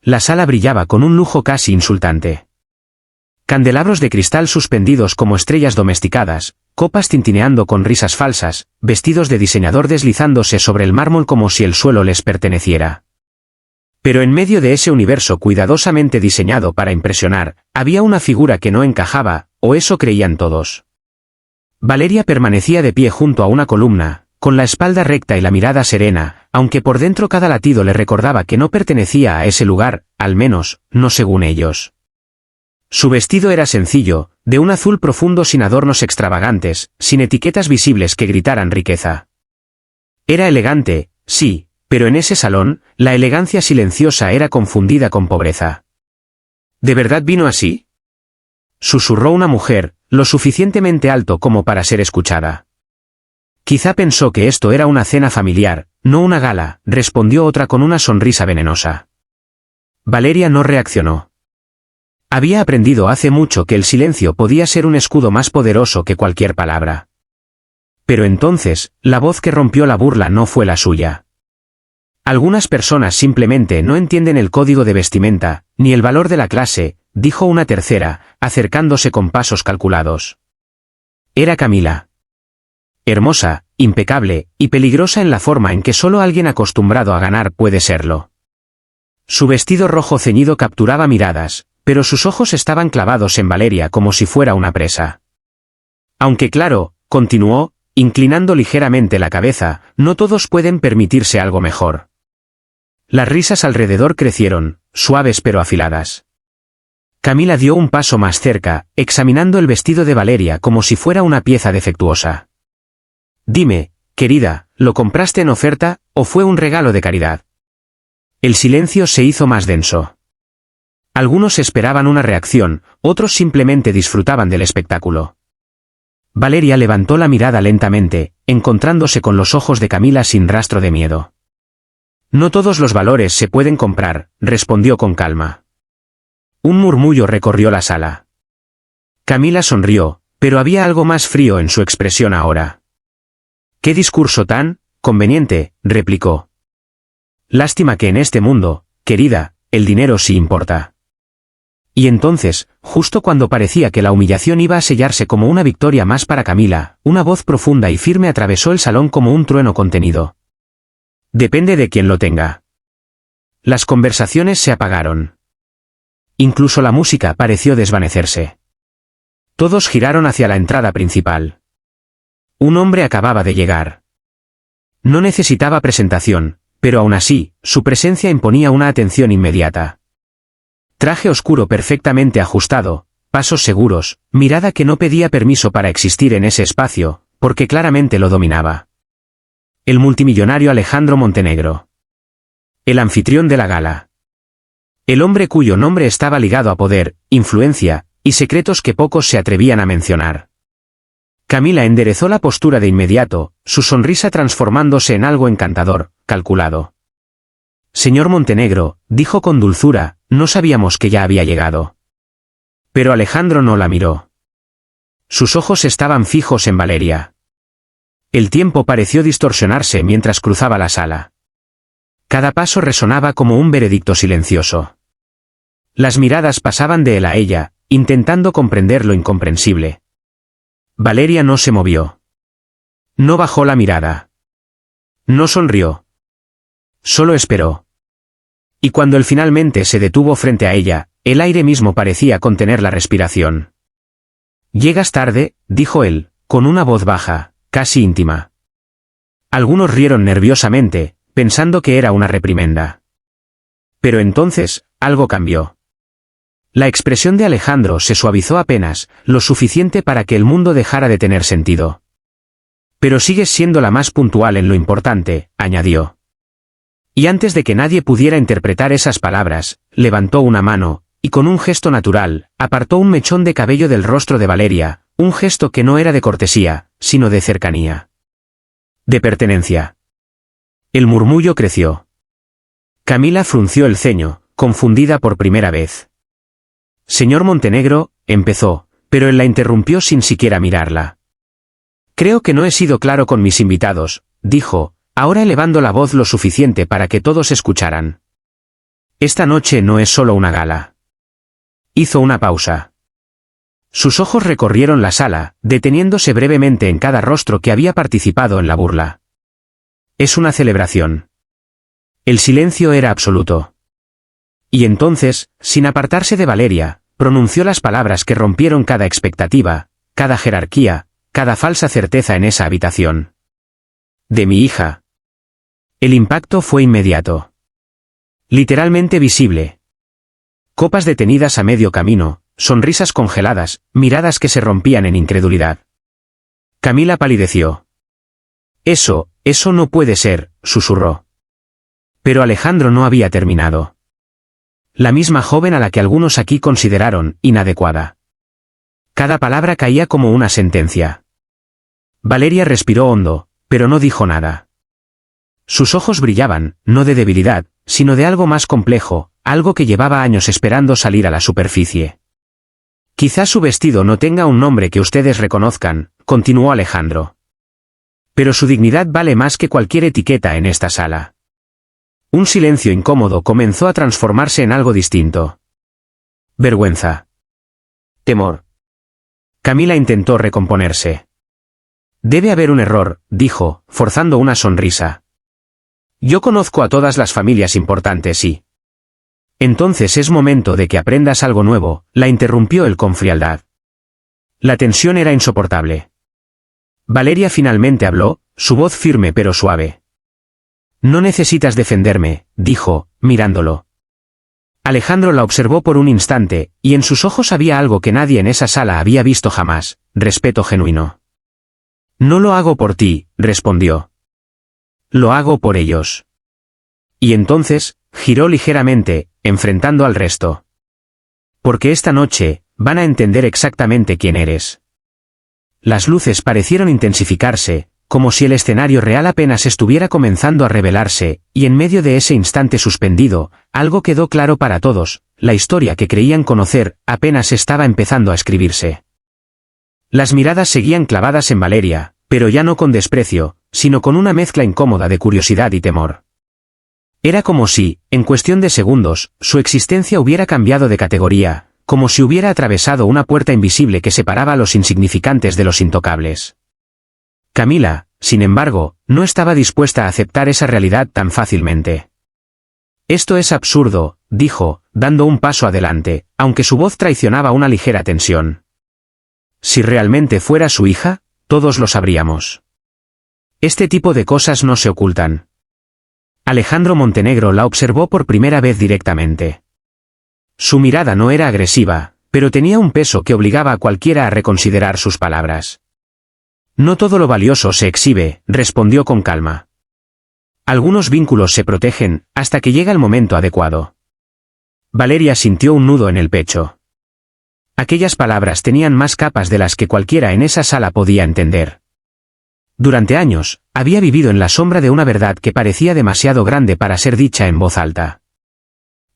La sala brillaba con un lujo casi insultante. Candelabros de cristal suspendidos como estrellas domesticadas, copas tintineando con risas falsas, vestidos de diseñador deslizándose sobre el mármol como si el suelo les perteneciera. Pero en medio de ese universo cuidadosamente diseñado para impresionar, había una figura que no encajaba, o eso creían todos. Valeria permanecía de pie junto a una columna, con la espalda recta y la mirada serena, aunque por dentro cada latido le recordaba que no pertenecía a ese lugar, al menos, no según ellos. Su vestido era sencillo, de un azul profundo sin adornos extravagantes, sin etiquetas visibles que gritaran riqueza. Era elegante, sí, pero en ese salón, la elegancia silenciosa era confundida con pobreza. ¿De verdad vino así?, susurró una mujer, lo suficientemente alto como para ser escuchada. Quizá pensó que esto era una cena familiar, no una gala, respondió otra con una sonrisa venenosa. Valeria no reaccionó. Había aprendido hace mucho que el silencio podía ser un escudo más poderoso que cualquier palabra. Pero entonces, la voz que rompió la burla no fue la suya. Algunas personas simplemente no entienden el código de vestimenta, ni el valor de la clase, dijo una tercera, acercándose con pasos calculados. Era Camila. Hermosa, impecable, y peligrosa en la forma en que solo alguien acostumbrado a ganar puede serlo. Su vestido rojo ceñido capturaba miradas, pero sus ojos estaban clavados en Valeria como si fuera una presa. Aunque claro, continuó, inclinando ligeramente la cabeza, no todos pueden permitirse algo mejor. Las risas alrededor crecieron, suaves pero afiladas. Camila dio un paso más cerca, examinando el vestido de Valeria como si fuera una pieza defectuosa. Dime, querida, ¿lo compraste en oferta, o fue un regalo de caridad? El silencio se hizo más denso. Algunos esperaban una reacción, otros simplemente disfrutaban del espectáculo. Valeria levantó la mirada lentamente, encontrándose con los ojos de Camila sin rastro de miedo. No todos los valores se pueden comprar, respondió con calma. Un murmullo recorrió la sala. Camila sonrió, pero había algo más frío en su expresión ahora. «¿Qué discurso tan conveniente?», replicó. «Lástima que en este mundo, querida, el dinero sí importa». Y entonces, justo cuando parecía que la humillación iba a sellarse como una victoria más para Camila, una voz profunda y firme atravesó el salón como un trueno contenido. «Depende de quién lo tenga». Las conversaciones se apagaron. Incluso la música pareció desvanecerse. Todos giraron hacia la entrada principal. Un hombre acababa de llegar. No necesitaba presentación, pero aún así, su presencia imponía una atención inmediata. Traje oscuro perfectamente ajustado, pasos seguros, mirada que no pedía permiso para existir en ese espacio, porque claramente lo dominaba. El multimillonario Alejandro Montenegro. El anfitrión de la gala. El hombre cuyo nombre estaba ligado a poder, influencia, y secretos que pocos se atrevían a mencionar. Camila enderezó la postura de inmediato, su sonrisa transformándose en algo encantador, calculado. «Señor Montenegro», dijo con dulzura, «no sabíamos que ya había llegado». Pero Alejandro no la miró. Sus ojos estaban fijos en Valeria. El tiempo pareció distorsionarse mientras cruzaba la sala. Cada paso resonaba como un veredicto silencioso. Las miradas pasaban de él a ella, intentando comprender lo incomprensible. Valeria no se movió. No bajó la mirada. No sonrió. Solo esperó. Y cuando él finalmente se detuvo frente a ella, el aire mismo parecía contener la respiración. «Llegas tarde», dijo él, con una voz baja, casi íntima. Algunos rieron nerviosamente, pensando que era una reprimenda. Pero entonces, algo cambió. La expresión de Alejandro se suavizó apenas, lo suficiente para que el mundo dejara de tener sentido. «Pero sigues siendo la más puntual en lo importante», añadió. Y antes de que nadie pudiera interpretar esas palabras, levantó una mano, y con un gesto natural, apartó un mechón de cabello del rostro de Valeria, un gesto que no era de cortesía, sino de cercanía. De pertenencia. El murmullo creció. Camila frunció el ceño, confundida por primera vez. «Señor Montenegro», empezó, pero él la interrumpió sin siquiera mirarla. «Creo que no he sido claro con mis invitados», dijo, ahora elevando la voz lo suficiente para que todos escucharan. Esta noche no es solo una gala. Hizo una pausa. Sus ojos recorrieron la sala, deteniéndose brevemente en cada rostro que había participado en la burla. Es una celebración. El silencio era absoluto. Y entonces, sin apartarse de Valeria, pronunció las palabras que rompieron cada expectativa, cada jerarquía, cada falsa certeza en esa habitación. De mi hija. El impacto fue inmediato. Literalmente visible. Copas detenidas a medio camino, sonrisas congeladas, miradas que se rompían en incredulidad. Camila palideció. Eso no puede ser, susurró. Pero Alejandro no había terminado. La misma joven a la que algunos aquí consideraron inadecuada. Cada palabra caía como una sentencia. Valeria respiró hondo, pero no dijo nada. Sus ojos brillaban, no de debilidad, sino de algo más complejo, algo que llevaba años esperando salir a la superficie. Quizás su vestido no tenga un nombre que ustedes reconozcan, continuó Alejandro. Pero su dignidad vale más que cualquier etiqueta en esta sala. Un silencio incómodo comenzó a transformarse en algo distinto. Vergüenza. Temor. Camila intentó recomponerse. Debe haber un error, dijo, forzando una sonrisa. Yo conozco a todas las familias importantes y... Entonces es momento de que aprendas algo nuevo, la interrumpió él con frialdad. La tensión era insoportable. Valeria finalmente habló, su voz firme pero suave. No necesitas defenderme, dijo, mirándolo. Alejandro la observó por un instante, y en sus ojos había algo que nadie en esa sala había visto jamás, respeto genuino. No lo hago por ti, respondió. Lo hago por ellos. Y entonces, giró ligeramente, enfrentando al resto. Porque esta noche, van a entender exactamente quién eres. Las luces parecieron intensificarse, como si el escenario real apenas estuviera comenzando a revelarse, y en medio de ese instante suspendido, algo quedó claro para todos, la historia que creían conocer, apenas estaba empezando a escribirse. Las miradas seguían clavadas en Valeria, pero ya no con desprecio, sino con una mezcla incómoda de curiosidad y temor. Era como si, en cuestión de segundos, su existencia hubiera cambiado de categoría, como si hubiera atravesado una puerta invisible que separaba a los insignificantes de los intocables. Camila, sin embargo, no estaba dispuesta a aceptar esa realidad tan fácilmente. Esto es absurdo, dijo, dando un paso adelante, aunque su voz traicionaba una ligera tensión. Si realmente fuera su hija, todos lo sabríamos. Este tipo de cosas no se ocultan. Alejandro Montenegro la observó por primera vez directamente. Su mirada no era agresiva, pero tenía un peso que obligaba a cualquiera a reconsiderar sus palabras. No todo lo valioso se exhibe, respondió con calma. Algunos vínculos se protegen, hasta que llega el momento adecuado. Valeria sintió un nudo en el pecho. Aquellas palabras tenían más capas de las que cualquiera en esa sala podía entender. Durante años, había vivido en la sombra de una verdad que parecía demasiado grande para ser dicha en voz alta.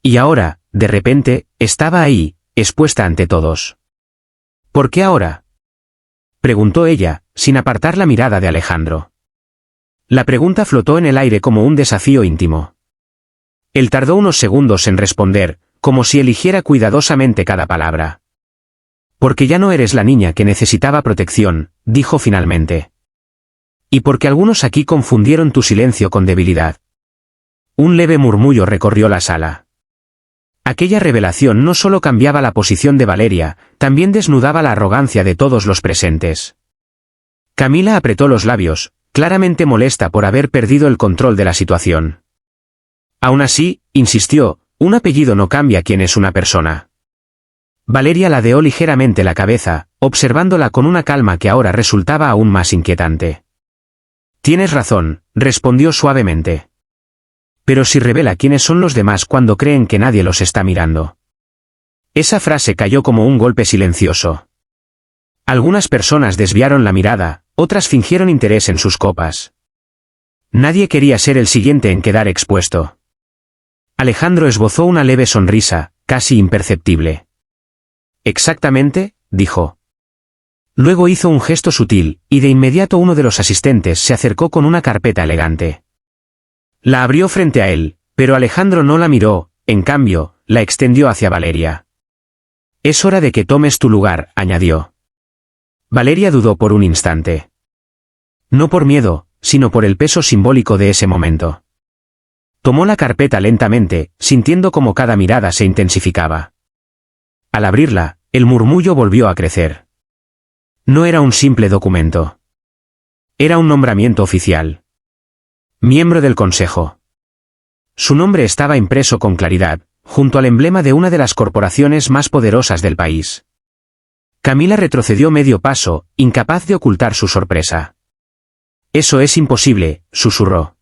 Y ahora, de repente, estaba ahí, expuesta ante todos. ¿Por qué ahora?, preguntó ella, sin apartar la mirada de Alejandro. La pregunta flotó en el aire como un desafío íntimo. Él tardó unos segundos en responder, como si eligiera cuidadosamente cada palabra. Porque ya no eres la niña que necesitaba protección, dijo finalmente. Y porque algunos aquí confundieron tu silencio con debilidad. Un leve murmullo recorrió la sala. Aquella revelación no solo cambiaba la posición de Valeria, también desnudaba la arrogancia de todos los presentes. Camila apretó los labios, claramente molesta por haber perdido el control de la situación. Aún así, insistió, un apellido no cambia quién es una persona. Valeria ladeó ligeramente la cabeza, observándola con una calma que ahora resultaba aún más inquietante. Tienes razón, respondió suavemente. Pero si revela quiénes son los demás cuando creen que nadie los está mirando. Esa frase cayó como un golpe silencioso. Algunas personas desviaron la mirada, otras fingieron interés en sus copas. Nadie quería ser el siguiente en quedar expuesto. Alejandro esbozó una leve sonrisa, casi imperceptible. Exactamente, dijo. Luego hizo un gesto sutil, y de inmediato uno de los asistentes se acercó con una carpeta elegante. La abrió frente a él, pero Alejandro no la miró, en cambio, la extendió hacia Valeria. «Es hora de que tomes tu lugar», añadió. Valeria dudó por un instante. No por miedo, sino por el peso simbólico de ese momento. Tomó la carpeta lentamente, sintiendo como cada mirada se intensificaba. Al abrirla, el murmullo volvió a crecer. No era un simple documento. Era un nombramiento oficial. Miembro del Consejo. Su nombre estaba impreso con claridad, junto al emblema de una de las corporaciones más poderosas del país. Camila retrocedió medio paso, incapaz de ocultar su sorpresa. «Eso es imposible», susurró.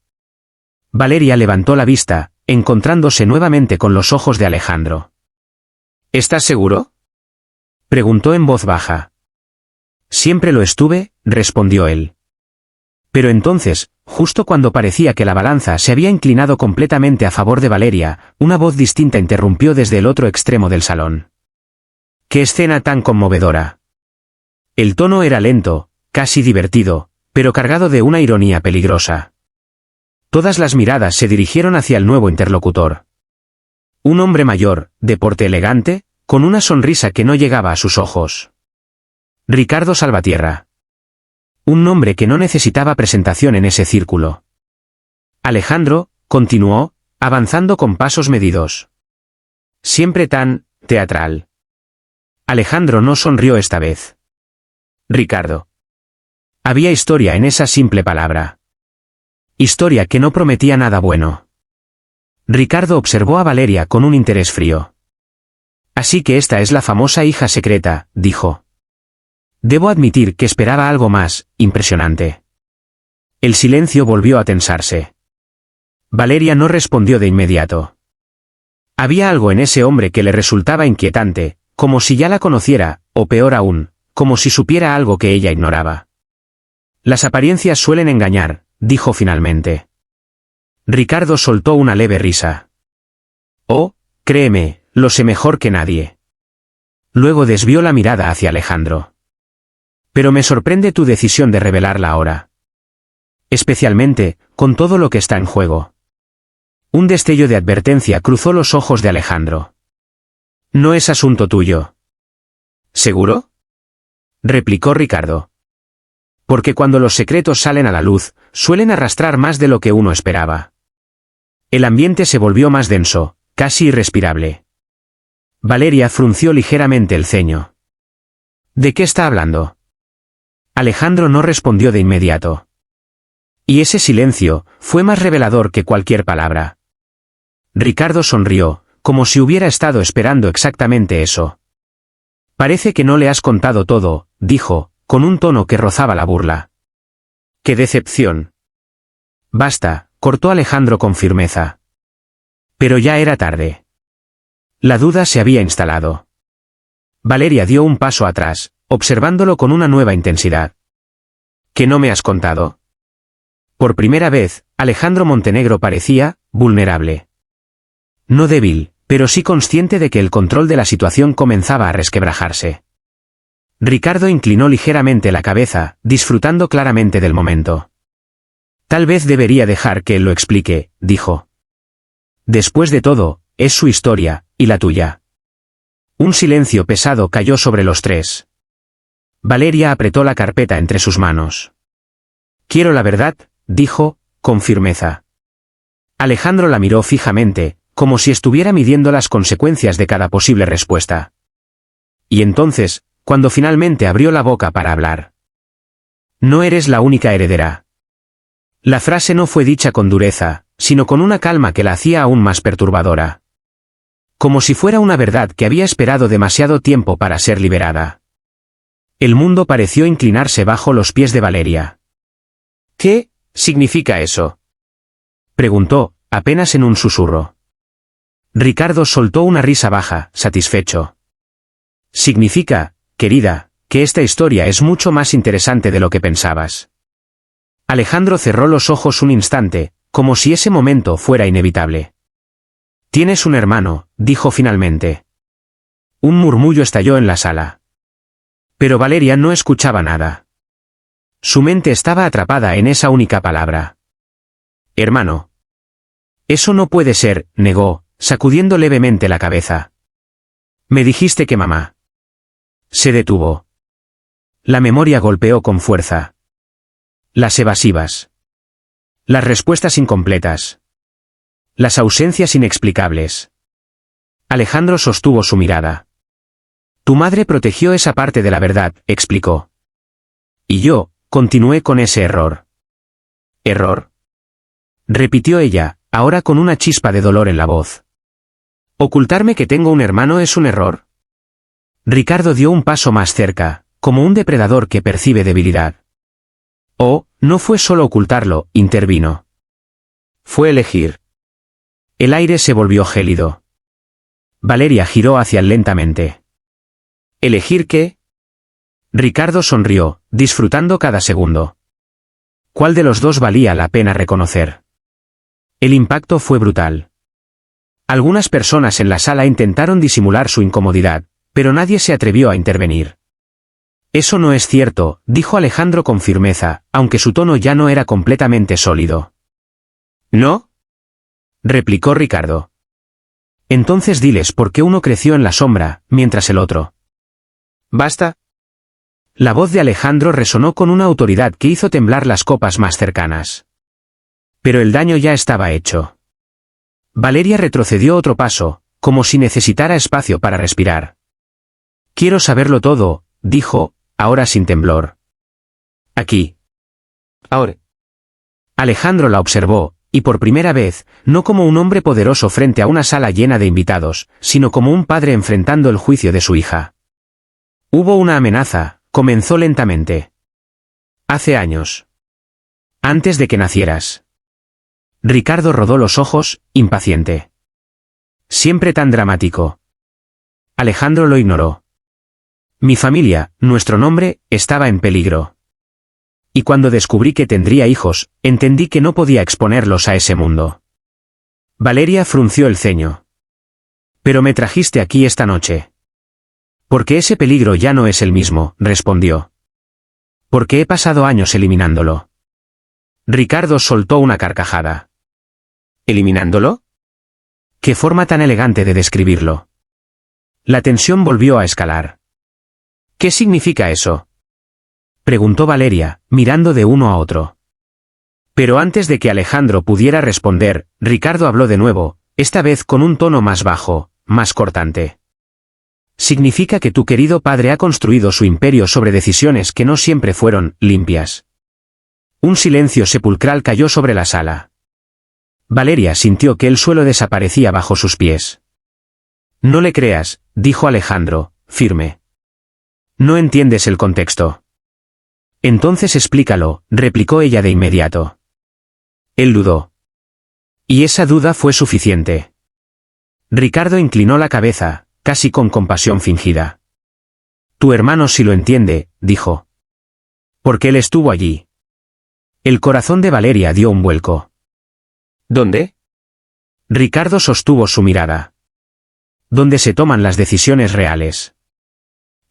Valeria levantó la vista, encontrándose nuevamente con los ojos de Alejandro. «¿Estás seguro?», preguntó en voz baja. «Siempre lo estuve», respondió él. Pero entonces, justo cuando parecía que la balanza se había inclinado completamente a favor de Valeria, una voz distinta interrumpió desde el otro extremo del salón. «¡Qué escena tan conmovedora!». El tono era lento, casi divertido, pero cargado de una ironía peligrosa. Todas las miradas se dirigieron hacia el nuevo interlocutor. Un hombre mayor, de porte elegante, con una sonrisa que no llegaba a sus ojos. Ricardo Salvatierra. Un nombre que no necesitaba presentación en ese círculo. Alejandro, continuó, avanzando con pasos medidos. Siempre tan teatral. Alejandro no sonrió esta vez. Ricardo. Había historia en esa simple palabra. Historia que no prometía nada bueno. Ricardo observó a Valeria con un interés frío. «Así que esta es la famosa hija secreta», dijo. Debo admitir que esperaba algo más impresionante. El silencio volvió a tensarse. Valeria no respondió de inmediato. Había algo en ese hombre que le resultaba inquietante, como si ya la conociera, o peor aún, como si supiera algo que ella ignoraba. «Las apariencias suelen engañar», dijo finalmente. Ricardo soltó una leve risa. «Oh, créeme, lo sé mejor que nadie». Luego desvió la mirada hacia Alejandro. «Pero me sorprende tu decisión de revelarla ahora. Especialmente, con todo lo que está en juego». Un destello de advertencia cruzó los ojos de Alejandro. «No es asunto tuyo». «¿Seguro?», replicó Ricardo. «Porque cuando los secretos salen a la luz, suelen arrastrar más de lo que uno esperaba». El ambiente se volvió más denso, casi irrespirable. Valeria frunció ligeramente el ceño. «¿De qué está hablando?». Alejandro no respondió de inmediato. Y ese silencio fue más revelador que cualquier palabra. Ricardo sonrió, como si hubiera estado esperando exactamente eso. «Parece que no le has contado todo», dijo, con un tono que rozaba la burla. «¡Qué decepción!». «Basta», cortó Alejandro con firmeza. Pero ya era tarde. La duda se había instalado. Valeria dio un paso atrás, observándolo con una nueva intensidad. «¿Qué no me has contado?». Por primera vez, Alejandro Montenegro parecía vulnerable. No débil, pero sí consciente de que el control de la situación comenzaba a resquebrajarse. Ricardo inclinó ligeramente la cabeza, disfrutando claramente del momento. «Tal vez debería dejar que él lo explique», dijo. «Después de todo, es su historia, y la tuya». Un silencio pesado cayó sobre los tres. Valeria apretó la carpeta entre sus manos. «Quiero la verdad», dijo, con firmeza. Alejandro la miró fijamente, como si estuviera midiendo las consecuencias de cada posible respuesta. Y entonces, cuando finalmente abrió la boca para hablar. «No eres la única heredera». La frase no fue dicha con dureza, sino con una calma que la hacía aún más perturbadora. Como si fuera una verdad que había esperado demasiado tiempo para ser liberada. El mundo pareció inclinarse bajo los pies de Valeria. «¿Qué significa eso?», preguntó, apenas en un susurro. Ricardo soltó una risa baja, satisfecho. «Significa, querida, que esta historia es mucho más interesante de lo que pensabas». Alejandro cerró los ojos un instante, como si ese momento fuera inevitable. «Tienes un hermano», dijo finalmente. Un murmullo estalló en la sala. Pero Valeria no escuchaba nada. Su mente estaba atrapada en esa única palabra. «Hermano». «Eso no puede ser», negó, sacudiendo levemente la cabeza. Me dijiste que mamá. Se detuvo. La memoria golpeó con fuerza. Las evasivas. Las respuestas incompletas. Las ausencias inexplicables. Alejandro sostuvo su mirada. Tu madre protegió esa parte de la verdad, explicó. Y yo, continué con ese error. ¿Error? Repitió ella, ahora con una chispa de dolor en la voz. ¿Ocultarme que tengo un hermano es un error? Ricardo dio un paso más cerca, como un depredador que percibe debilidad. Oh, no fue solo ocultarlo, intervino. Fue elegir. El aire se volvió gélido. Valeria giró hacia él lentamente. ¿Elegir qué? Ricardo sonrió, disfrutando cada segundo. ¿Cuál de los dos valía la pena reconocer? El impacto fue brutal. Algunas personas en la sala intentaron disimular su incomodidad, pero nadie se atrevió a intervenir. Eso no es cierto, dijo Alejandro con firmeza, aunque su tono ya no era completamente sólido. ¿No? Replicó Ricardo. Entonces diles por qué uno creció en la sombra, mientras el otro. ¿Basta? La voz de Alejandro resonó con una autoridad que hizo temblar las copas más cercanas. Pero el daño ya estaba hecho. Valeria retrocedió otro paso, como si necesitara espacio para respirar. Quiero saberlo todo, dijo, ahora sin temblor. Aquí. Ahora. Alejandro la observó, y por primera vez, no como un hombre poderoso frente a una sala llena de invitados, sino como un padre enfrentando el juicio de su hija. Hubo una amenaza, comenzó lentamente. Hace años. Antes de que nacieras. Ricardo rodó los ojos, impaciente. Siempre tan dramático. Alejandro lo ignoró. Mi familia, nuestro nombre, estaba en peligro. Y cuando descubrí que tendría hijos, entendí que no podía exponerlos a ese mundo. Valeria frunció el ceño. Pero me trajiste aquí esta noche. Porque ese peligro ya no es el mismo, respondió. Porque he pasado años eliminándolo. Ricardo soltó una carcajada. ¿Eliminándolo? ¿Qué forma tan elegante de describirlo? La tensión volvió a escalar. ¿Qué significa eso? Preguntó Valeria, mirando de uno a otro. Pero antes de que Alejandro pudiera responder, Ricardo habló de nuevo, esta vez con un tono más bajo, más cortante. Significa que tu querido padre ha construido su imperio sobre decisiones que no siempre fueron limpias. Un silencio sepulcral cayó sobre la sala. Valeria sintió que el suelo desaparecía bajo sus pies. No le creas, dijo Alejandro, firme. No entiendes el contexto. Entonces explícalo, replicó ella de inmediato. Él dudó. Y esa duda fue suficiente. Ricardo inclinó la cabeza, casi con compasión fingida. Tu hermano sí lo entiende, dijo. Porque él estuvo allí. El corazón de Valeria dio un vuelco. ¿Dónde? Ricardo sostuvo su mirada. Donde se toman las decisiones reales.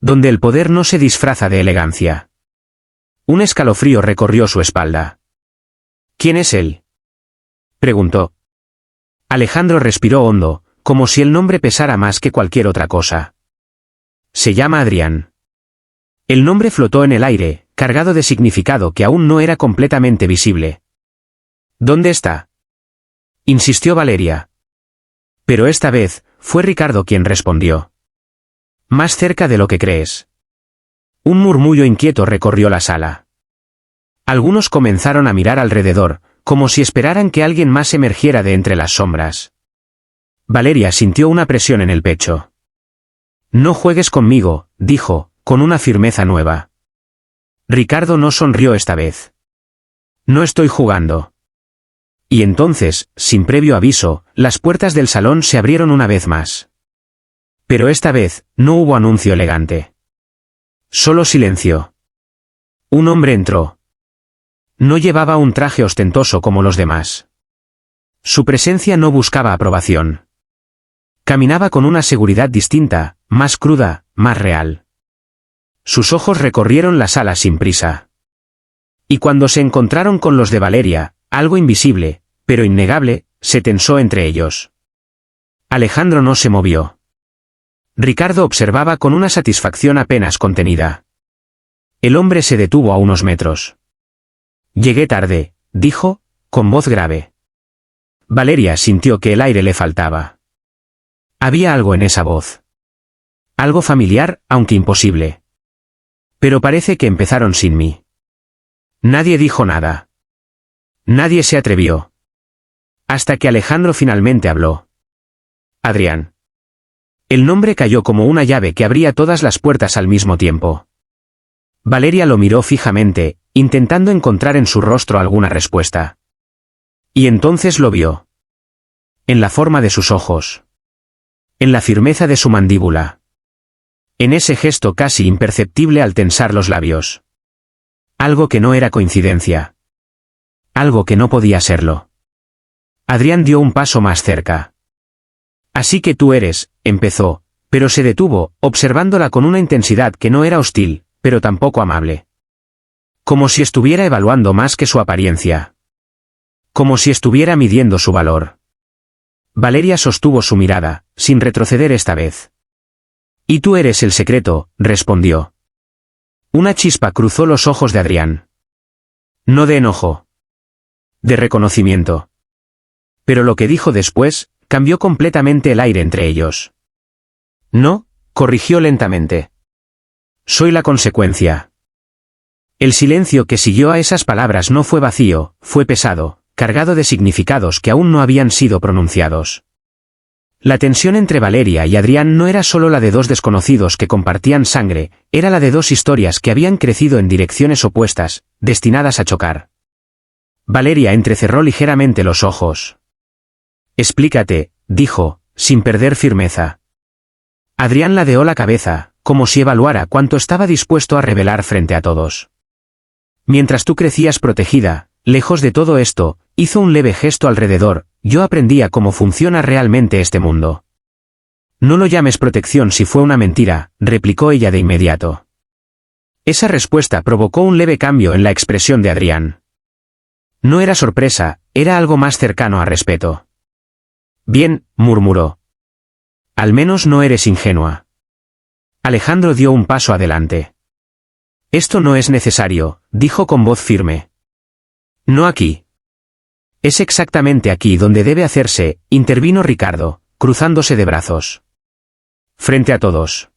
Donde el poder no se disfraza de elegancia. Un escalofrío recorrió su espalda. ¿Quién es él? Preguntó. Alejandro respiró hondo, como si el nombre pesara más que cualquier otra cosa. Se llama Adrián. El nombre flotó en el aire, cargado de significado que aún no era completamente visible. ¿Dónde está? Insistió Valeria. Pero esta vez, fue Ricardo quien respondió. Más cerca de lo que crees. Un murmullo inquieto recorrió la sala. Algunos comenzaron a mirar alrededor, como si esperaran que alguien más emergiera de entre las sombras. Valeria sintió una presión en el pecho. No juegues conmigo, dijo, con una firmeza nueva. Ricardo no sonrió esta vez. No estoy jugando. Y entonces, sin previo aviso, las puertas del salón se abrieron una vez más. Pero esta vez, no hubo anuncio elegante. Solo silencio. Un hombre entró. No llevaba un traje ostentoso como los demás. Su presencia no buscaba aprobación. Caminaba con una seguridad distinta, más cruda, más real. Sus ojos recorrieron la sala sin prisa. Y cuando se encontraron con los de Valeria, algo invisible, pero innegable, se tensó entre ellos. Alejandro no se movió. Ricardo observaba con una satisfacción apenas contenida. El hombre se detuvo a unos metros. Llegué tarde, dijo, con voz grave. Valeria sintió que el aire le faltaba. Había algo en esa voz. Algo familiar, aunque imposible. Pero parece que empezaron sin mí. Nadie dijo nada. Nadie se atrevió. Hasta que Alejandro finalmente habló. Adrián. El nombre cayó como una llave que abría todas las puertas al mismo tiempo. Valeria lo miró fijamente, intentando encontrar en su rostro alguna respuesta. Y entonces lo vio. En la forma de sus ojos. En la firmeza de su mandíbula. En ese gesto casi imperceptible al tensar los labios. Algo que no era coincidencia. Algo que no podía serlo. Adrián dio un paso más cerca. Así que tú eres, empezó, pero se detuvo, observándola con una intensidad que no era hostil, pero tampoco amable. Como si estuviera evaluando más que su apariencia. Como si estuviera midiendo su valor. Valeria sostuvo su mirada, sin retroceder esta vez. Y tú eres el secreto, respondió. Una chispa cruzó los ojos de Adrián. No de enojo. De reconocimiento. Pero lo que dijo después, cambió completamente el aire entre ellos. No, corrigió lentamente. Soy la consecuencia. El silencio que siguió a esas palabras no fue vacío, fue pesado, cargado de significados que aún no habían sido pronunciados. La tensión entre Valeria y Adrián no era solo la de dos desconocidos que compartían sangre, era la de dos historias que habían crecido en direcciones opuestas, destinadas a chocar. Valeria entrecerró ligeramente los ojos. Explícate, dijo, sin perder firmeza. Adrián ladeó la cabeza, como si evaluara cuánto estaba dispuesto a revelar frente a todos. Mientras tú crecías protegida, lejos de todo esto, hizo un leve gesto alrededor, yo aprendía cómo funciona realmente este mundo. No lo llames protección si fue una mentira, replicó ella de inmediato. Esa respuesta provocó un leve cambio en la expresión de Adrián. No era sorpresa, era algo más cercano a respeto. Bien, murmuró. Al menos no eres ingenua. Alejandro dio un paso adelante. Esto no es necesario, dijo con voz firme. No aquí. Es exactamente aquí donde debe hacerse, intervino Ricardo, cruzándose de brazos. Frente a todos.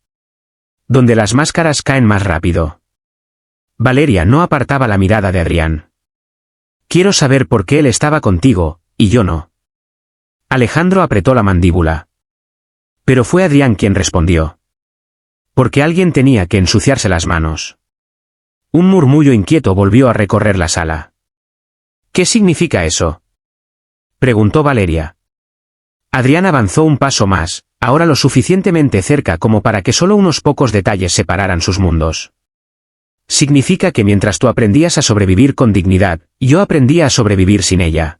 Donde las máscaras caen más rápido. Valeria no apartaba la mirada de Adrián. Quiero saber por qué él estaba contigo, y yo no. Alejandro apretó la mandíbula. Pero fue Adrián quien respondió. Porque alguien tenía que ensuciarse las manos. Un murmullo inquieto volvió a recorrer la sala. ¿Qué significa eso? Preguntó Valeria. Adrián avanzó un paso más, ahora lo suficientemente cerca como para que solo unos pocos detalles separaran sus mundos. Significa que mientras tú aprendías a sobrevivir con dignidad, yo aprendía a sobrevivir sin ella.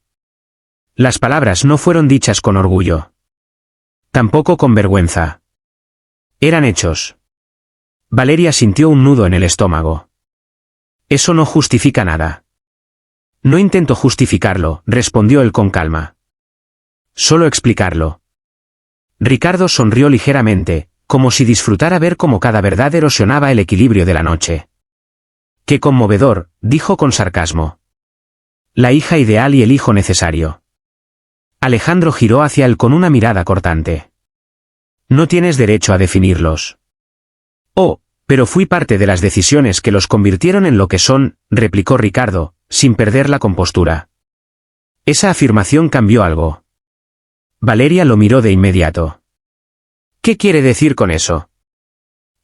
Las palabras no fueron dichas con orgullo. Tampoco con vergüenza. Eran hechos. Valeria sintió un nudo en el estómago. Eso no justifica nada. No intento justificarlo, respondió él con calma. Solo explicarlo. Ricardo sonrió ligeramente, como si disfrutara ver cómo cada verdad erosionaba el equilibrio de la noche. Qué conmovedor, dijo con sarcasmo. La hija ideal y el hijo necesario. Alejandro giró hacia él con una mirada cortante. No tienes derecho a definirlos. Oh, pero fui parte de las decisiones que los convirtieron en lo que son, replicó Ricardo, sin perder la compostura. Esa afirmación cambió algo. Valeria lo miró de inmediato. ¿Qué quiere decir con eso?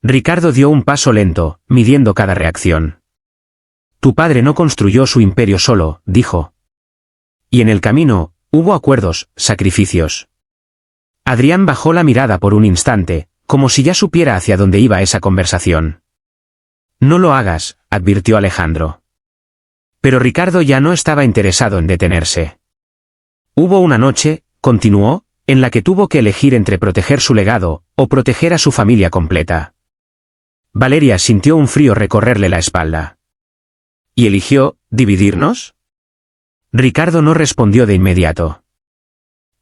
Ricardo dio un paso lento, midiendo cada reacción. Tu padre no construyó su imperio solo, dijo. Y en el camino, hubo acuerdos, sacrificios. Adrián bajó la mirada por un instante, como si ya supiera hacia dónde iba esa conversación. No lo hagas, advirtió Alejandro. Pero Ricardo ya no estaba interesado en detenerse. Hubo una noche, continuó, en la que tuvo que elegir entre proteger su legado, o proteger a su familia completa. Valeria sintió un frío recorrerle la espalda. ¿Y eligió, dividirnos? Ricardo no respondió de inmediato.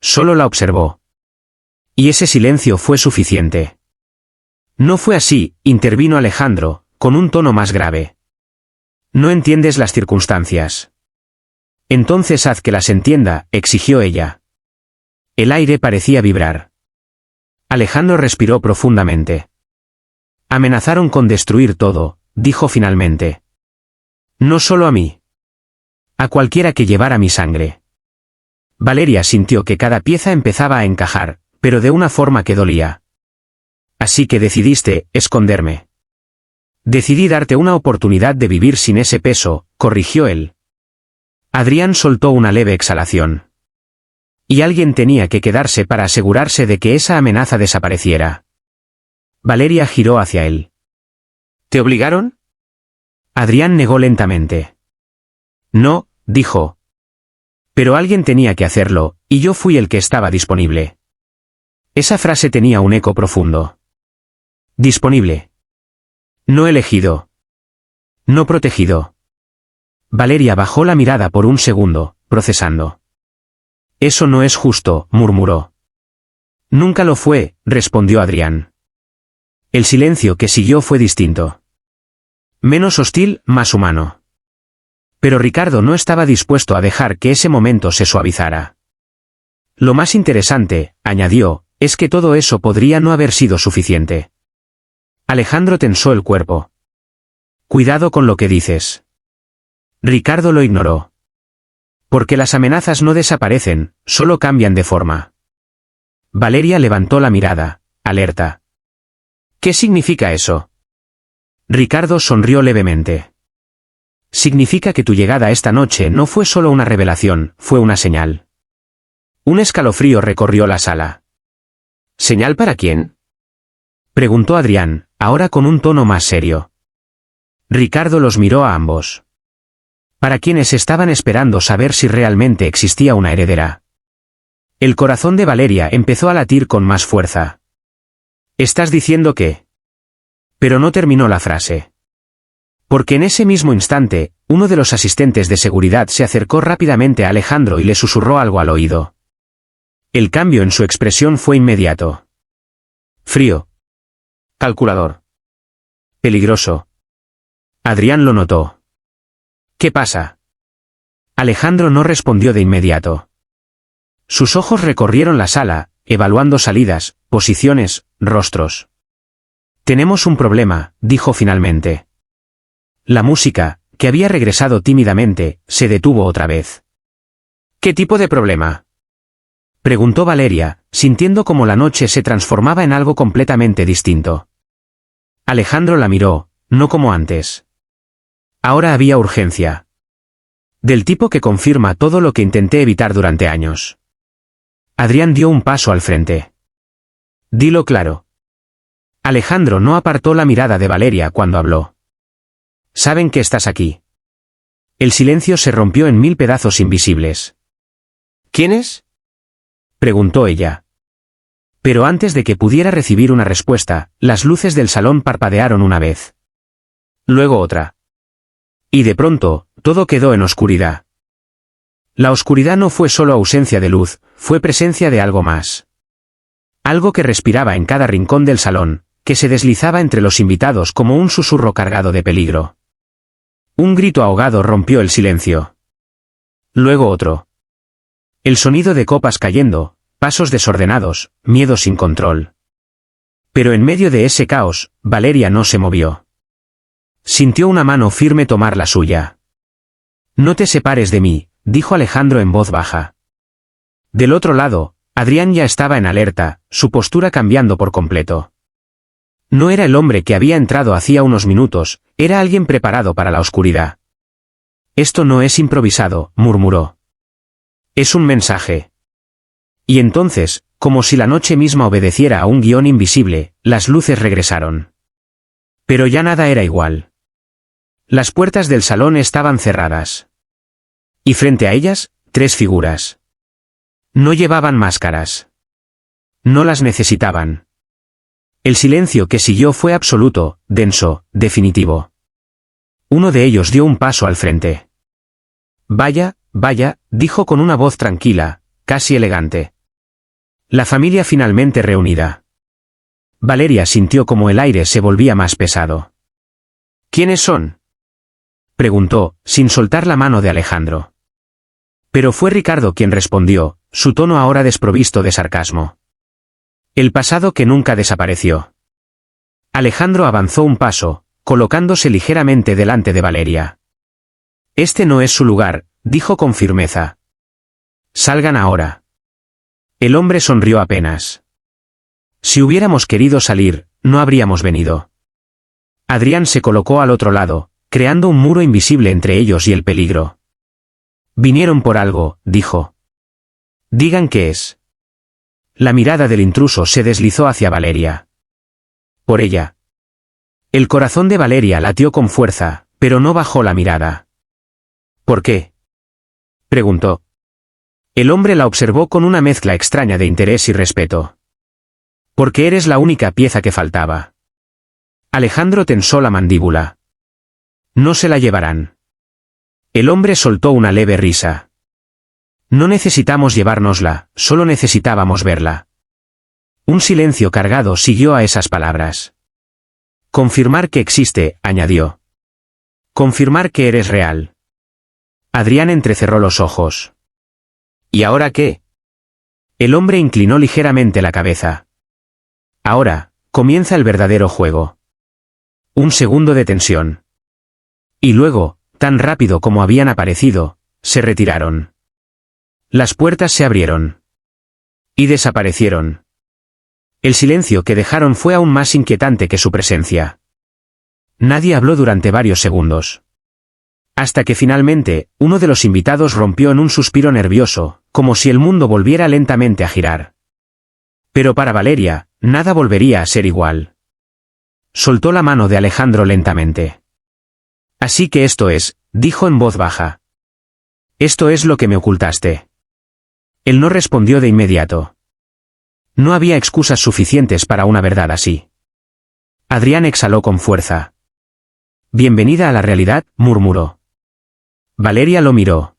Solo la observó. Y ese silencio fue suficiente. No fue así, intervino Alejandro, con un tono más grave. No entiendes las circunstancias. Entonces haz que las entienda, exigió ella. El aire parecía vibrar. Alejandro respiró profundamente. Amenazaron con destruir todo, dijo finalmente. No solo a mí. A cualquiera que llevara mi sangre. Valeria sintió que cada pieza empezaba a encajar, pero de una forma que dolía. Así que decidiste esconderme. Decidí darte una oportunidad de vivir sin ese peso, corrigió él. Adrián soltó una leve exhalación. Y alguien tenía que quedarse para asegurarse de que esa amenaza desapareciera. Valeria giró hacia él. ¿Te obligaron? Adrián negó lentamente. No, dijo. Pero alguien tenía que hacerlo, y yo fui el que estaba disponible. Esa frase tenía un eco profundo. Disponible. No elegido. No protegido. Valeria bajó la mirada por un segundo, procesando. Eso no es justo, murmuró. Nunca lo fue, respondió Adrián. El silencio que siguió fue distinto. Menos hostil, más humano. Pero Ricardo no estaba dispuesto a dejar que ese momento se suavizara. Lo más interesante, añadió, es que todo eso podría no haber sido suficiente. Alejandro tensó el cuerpo. Cuidado con lo que dices. Ricardo lo ignoró. Porque las amenazas no desaparecen, solo cambian de forma. Valeria levantó la mirada, alerta. ¿Qué significa eso? Ricardo sonrió levemente. Significa que tu llegada esta noche no fue solo una revelación, fue una señal. Un escalofrío recorrió la sala. ¿Señal para quién? Preguntó Adrián, ahora con un tono más serio. Ricardo los miró a ambos. Para quienes estaban esperando saber si realmente existía una heredera. El corazón de Valeria empezó a latir con más fuerza. ¿Estás diciendo que? Pero no terminó la frase. Porque en ese mismo instante, uno de los asistentes de seguridad se acercó rápidamente a Alejandro y le susurró algo al oído. El cambio en su expresión fue inmediato. Frío. Calculador. Peligroso. Adrián lo notó. ¿Qué pasa? Alejandro no respondió de inmediato. Sus ojos recorrieron la sala, evaluando salidas, posiciones, rostros. Tenemos un problema, dijo finalmente. La música, que había regresado tímidamente, se detuvo otra vez. ¿Qué tipo de problema? Preguntó Valeria, sintiendo como la noche se transformaba en algo completamente distinto. Alejandro la miró, no como antes. Ahora había urgencia. Del tipo que confirma todo lo que intenté evitar durante años. Adrián dio un paso al frente. Dilo claro. Alejandro no apartó la mirada de Valeria cuando habló. Saben que estás aquí. El silencio se rompió en 1000 pedazos invisibles. ¿Quiénes? Preguntó ella. Pero antes de que pudiera recibir una respuesta, las luces del salón parpadearon una vez. Luego otra. Y de pronto, todo quedó en oscuridad. La oscuridad no fue solo ausencia de luz, fue presencia de algo más. Algo que respiraba en cada rincón del salón, que se deslizaba entre los invitados como un susurro cargado de peligro. Un grito ahogado rompió el silencio. Luego otro. El sonido de copas cayendo, pasos desordenados, miedo sin control. Pero en medio de ese caos, Valeria no se movió. Sintió una mano firme tomar la suya. No te separes de mí, dijo Alejandro en voz baja. Del otro lado, Adrián ya estaba en alerta, su postura cambiando por completo. No era el hombre que había entrado hacía unos minutos, era alguien preparado para la oscuridad. Esto no es improvisado, murmuró. Es un mensaje. Y entonces, como si la noche misma obedeciera a un guión invisible, las luces regresaron. Pero ya nada era igual. Las puertas del salón estaban cerradas. Y frente a ellas, 3 figuras. No llevaban máscaras. No las necesitaban. El silencio que siguió fue absoluto, denso, definitivo. Uno de ellos dio un paso al frente. Vaya, vaya, dijo con una voz tranquila, casi elegante. La familia finalmente reunida. Valeria sintió como el aire se volvía más pesado. ¿Quiénes son?, preguntó, sin soltar la mano de Alejandro. Pero fue Ricardo quien respondió, su tono ahora desprovisto de sarcasmo. El pasado que nunca desapareció. Alejandro avanzó un paso, colocándose ligeramente delante de Valeria. Este no es su lugar, dijo con firmeza. Salgan ahora. El hombre sonrió apenas. Si hubiéramos querido salir, no habríamos venido. Adrián se colocó al otro lado, creando un muro invisible entre ellos y el peligro. Vinieron por algo, dijo. Digan qué es. La mirada del intruso se deslizó hacia Valeria. Por ella. El corazón de Valeria latió con fuerza, pero no bajó la mirada. ¿Por qué?, preguntó. El hombre la observó con una mezcla extraña de interés y respeto. Porque eres la única pieza que faltaba. Alejandro tensó la mandíbula. No se la llevarán. El hombre soltó una leve risa. No necesitamos llevárnosla, solo necesitábamos verla. Un silencio cargado siguió a esas palabras. Confirmar que existe, añadió. Confirmar que eres real. Adrián entrecerró los ojos. ¿Y ahora qué? El hombre inclinó ligeramente la cabeza. Ahora, comienza el verdadero juego. Un segundo de tensión. Y luego, tan rápido como habían aparecido, se retiraron. Las puertas se abrieron. Y desaparecieron. El silencio que dejaron fue aún más inquietante que su presencia. Nadie habló durante varios segundos. Hasta que finalmente, uno de los invitados rompió en un suspiro nervioso, como si el mundo volviera lentamente a girar. Pero para Valeria, nada volvería a ser igual. Soltó la mano de Alejandro lentamente. Así que esto es, dijo en voz baja. Esto es lo que me ocultaste. Él no respondió de inmediato. No había excusas suficientes para una verdad así. Adrián exhaló con fuerza. Bienvenida a la realidad, murmuró. Valeria lo miró.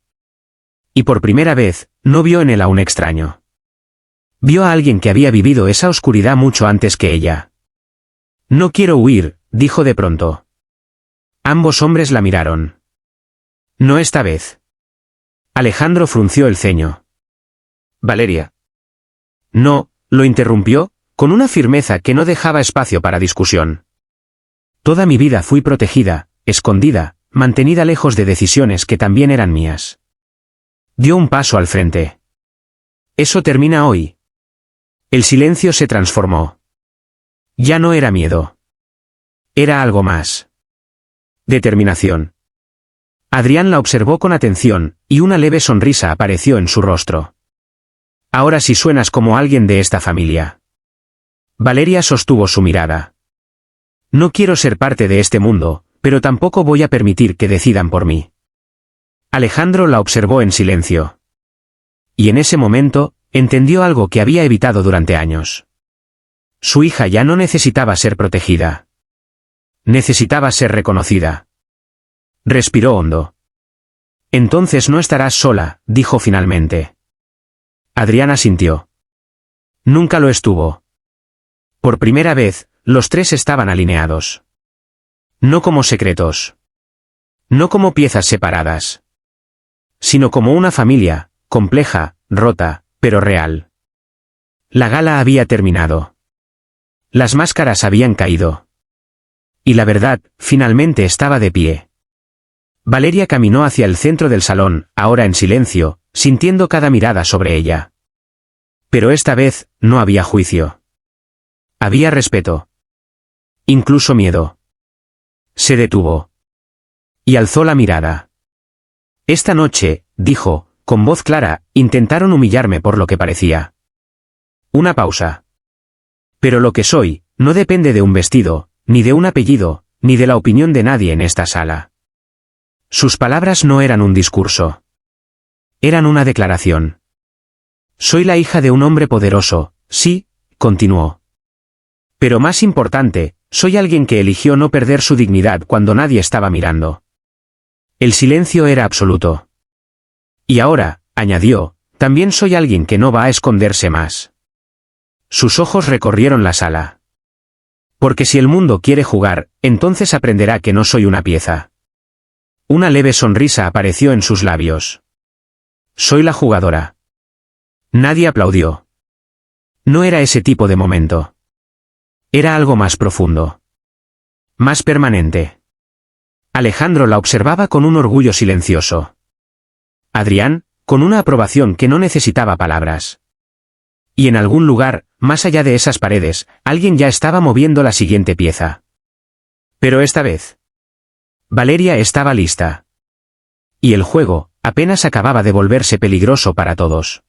Y por primera vez, no vio en él a un extraño. Vio a alguien que había vivido esa oscuridad mucho antes que ella. No quiero huir, dijo de pronto. Ambos hombres la miraron. No esta vez. Alejandro frunció el ceño. Valeria. No, lo interrumpió, con una firmeza que no dejaba espacio para discusión. Toda mi vida fui protegida, escondida, mantenida lejos de decisiones que también eran mías. Dio un paso al frente. Eso termina hoy. El silencio se transformó. Ya no era miedo. Era algo más. Determinación. Adrián la observó con atención, y una leve sonrisa apareció en su rostro. Ahora sí suenas como alguien de esta familia. Valeria sostuvo su mirada. No quiero ser parte de este mundo, pero tampoco voy a permitir que decidan por mí. Alejandro la observó en silencio. Y en ese momento, entendió algo que había evitado durante años. Su hija ya no necesitaba ser protegida. Necesitaba ser reconocida. Respiró hondo. Entonces no estarás sola, dijo finalmente. Adrián asintió. Nunca lo estuvo. Por primera vez, los tres estaban alineados. No como secretos. No como piezas separadas. Sino como una familia, compleja, rota, pero real. La gala había terminado. Las máscaras habían caído. Y la verdad, finalmente estaba de pie. Valeria caminó hacia el centro del salón, ahora en silencio, sintiendo cada mirada sobre ella. Pero esta vez, no había juicio. Había respeto. Incluso miedo. Se detuvo. Y alzó la mirada. Esta noche, dijo, con voz clara, intentaron humillarme por lo que parecía. Una pausa. Pero lo que soy, no depende de un vestido, ni de un apellido, ni de la opinión de nadie en esta sala. Sus palabras no eran un discurso. Eran una declaración. Soy la hija de un hombre poderoso, sí, continuó. Pero más importante, soy alguien que eligió no perder su dignidad cuando nadie estaba mirando. El silencio era absoluto. Y ahora, añadió, también soy alguien que no va a esconderse más. Sus ojos recorrieron la sala. Porque si el mundo quiere jugar, entonces aprenderá que no soy una pieza. Una leve sonrisa apareció en sus labios. Soy la jugadora. Nadie aplaudió. No era ese tipo de momento. Era algo más profundo. Más permanente. Alejandro la observaba con un orgullo silencioso. Adrián, con una aprobación que no necesitaba palabras. Y en algún lugar, más allá de esas paredes, alguien ya estaba moviendo la siguiente pieza. Pero esta vez, Valeria estaba lista. Y el juego, apenas acababa de volverse peligroso para todos.